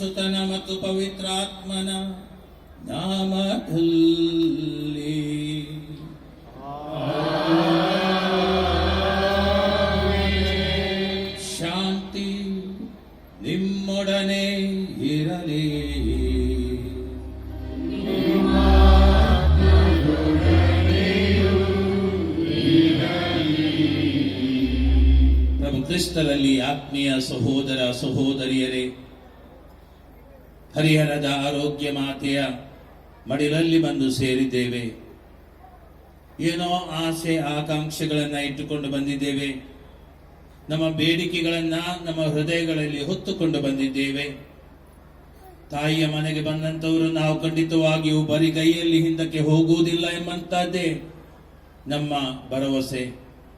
ಸುತನ ಮತ್ತು ಪವಿತ್ರಾತ್ಮನ ನಾಮದಲ್ಲಿ ಶಾಂತಿ ನಿಮ್ಮೊಡನೆ ಇರಲಿ. ಪ್ರಭು ಕ್ರಿಸ್ತರಲ್ಲಿ ಆತ್ಮೀಯ ಸಹೋದರ ಸಹೋದರಿಯರೇ, ಹರಿಹರದ ಆರೋಗ್ಯ ಮಾತೆಯ ಮಡಿಲಲ್ಲಿ ಬಂದು ಸೇರಿದ್ದೇವೆ. ಏನೋ ಆಸೆ ಆಕಾಂಕ್ಷೆಗಳನ್ನ ಇಟ್ಟುಕೊಂಡು ಬಂದಿದ್ದೇವೆ. ನಮ್ಮ ಬೇಡಿಕೆಗಳನ್ನ ನಮ್ಮ ಹೃದಯಗಳಲ್ಲಿ ಹೊತ್ತುಕೊಂಡು ಬಂದಿದ್ದೇವೆ. ತಾಯಿಯ ಮನೆಗೆ ಬಂದಂತವರು ನಾವು ಖಂಡಿತವಾಗಿಯೂ ಬರಿಗೈಯಲ್ಲಿ ಹಿಂದಕ್ಕೆ ಹೋಗುವುದಿಲ್ಲ ಎಂಬಂತಹದ್ದೇ ನಮ್ಮ ಭರವಸೆ.